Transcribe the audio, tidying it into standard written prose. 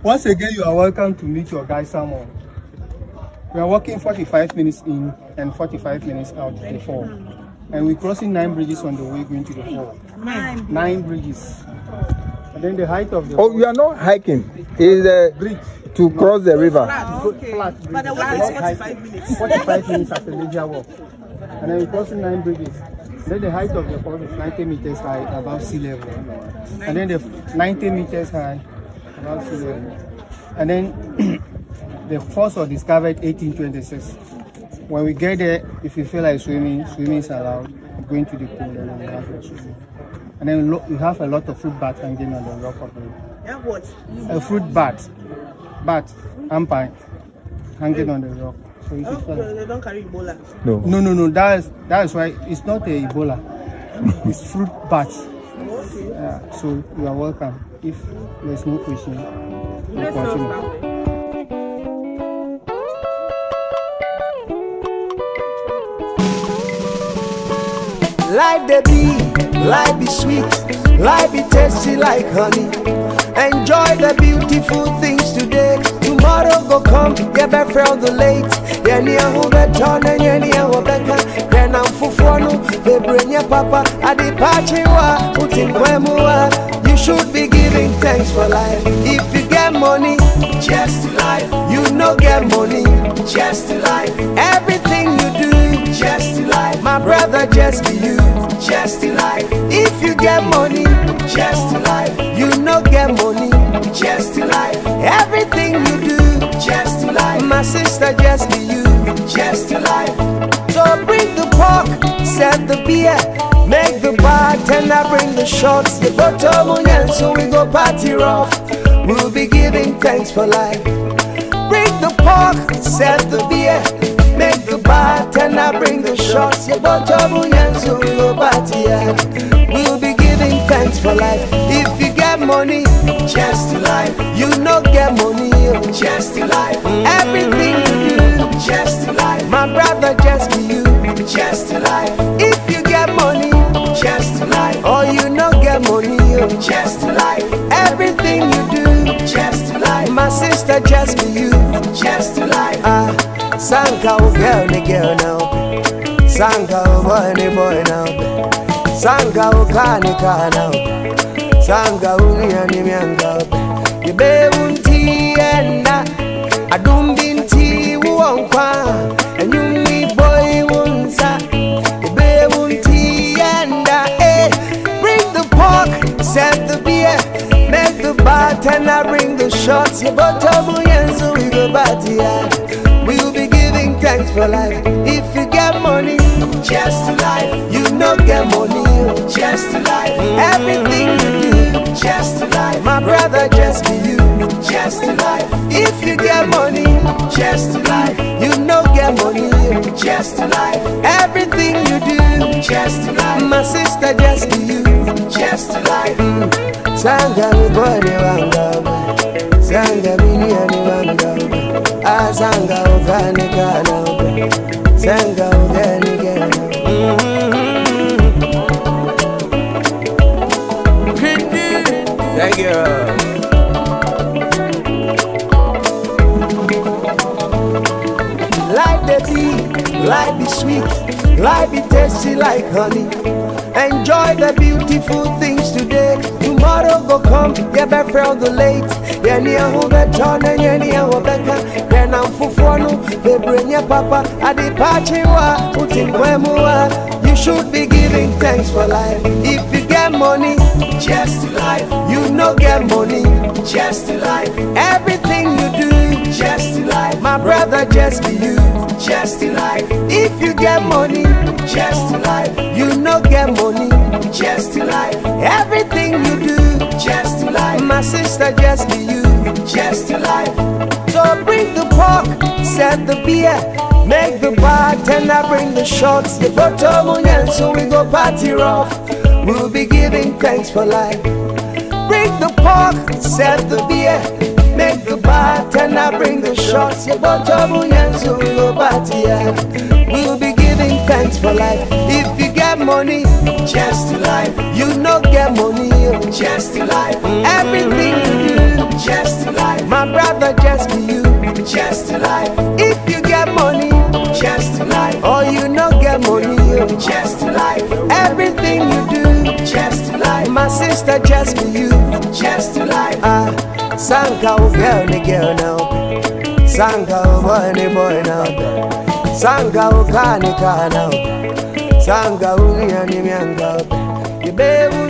Once again, you are welcome to meet your guy Samuel. We are walking 45 minutes in and 45 minutes out to the fall. And we're crossing 9 bridges on the way going to the fall. 9 bridges. And then the height of the fall. Oh, you are not hiking. It's a bridge to cross the river. Okay. But the walk is 45 minutes. 45 minutes after the leisure walk. And then we're crossing 9 bridges. Then the height of the fall is 90 meters high above sea level. And then the 90 meters high above sea level. And then the falls were discovered 1826. When we get there, if you feel like swimming, swimming is allowed. We're going to the pool and then we have a swimming. And then we have a lot of fruit bats hanging on the rock of the. Yeah, what? A fruit bat, ampine, hanging on the rock. So you should they don't carry Ebola. No. That's why it's not a Ebola. It's fruit bats. Okay. So you are welcome. If there's no question, we'll continue. Life they be, life be sweet, life be tasty like honey. Enjoy the beautiful things today. Tomorrow go come, you better from the late. Yeni ahu beton and yeni ahu beka. Then I'm fufuanu, they bring your papa. Adi pachiwa, utingwemuwa. You should be giving thanks for life. If you get money, just to life. You no get money, just to life. Everything you do, just to life. My brother, just be you, just to life. If you get money, just to life. You no get money, just to life. Everything you do, just to life. My sister, just be you, just to life. So bring the pork, set the beer, make the bartender bring the shots. You go to Munyan, so we go party rough. We'll be giving thanks for life. Bring the pork, set the beer, make the bartender bring the shots. You go to Munyan, so we go party hard. We'll be giving thanks for life. If you get money, just to life. You no get money, just to life. Everything you do, just to life. My brother, just be you, just to life. If you get money, just to life. Or you no get money, just to life. Everything you do, just to life. My sister, just be you, just to life. Sanka girl, the girl now. Sanka boy, the boy now. Sanka kani now. Sanka ni mianga. You be unti enda. Adumbinti uonkwa. And you me boy unsa. You be unti enda. Bring the pork, set the beer, make the bartender bring the shots. You bottom and so we go party hard. We'll be giving thanks for life. If you get money, just to life. You no get money, just to life. Everything you do, just to life. My brother, just be you, just to life. If you get money, just to life. You no get money, just to life. Everything you do, just to life. My sister, just be you, just to life. Sanga mi boni wanga, sanga mi wanga. Sanga ogani kana, sanga ogani kana. Thank you. Life they be, life be sweet, life be tasty like honey. Enjoy the beautiful things today. Tomorrow go come, you better from the late. Yeni ahu beton and yeni ahu beka. Then I'm fufuanu, they bring your papa. Adi pachiwa, utingwemuwa. You should be giving thanks for life. If you get money, just to life. You no get money, just to life. Everything you do, just to life. My brother, just be you, just to life. If you get money, just to life. You no get money, just to life. Everything you do, just to life. My sister, just be you, just to life. So bring the pork, set the beer, make the bartender bring the shots. You go to Munyan, so we go party rough. We'll be giving thanks for life. Bring the pork, set the beer, make the bartender bring the shots. You go to Munyan, so we go party hard. We'll be giving thanks for life. If you get money, just to life. You no get money, just to life. Everything you My brother, just be you. Just to life. If you get money, just to life. Or you not get money, just to life. Everything you do, just to life. My sister, just be you. Just to life. Sanka girl, the girl now. Sanka boy, the boy now. Sanka kani now. Sanka uni ani mianga. You baby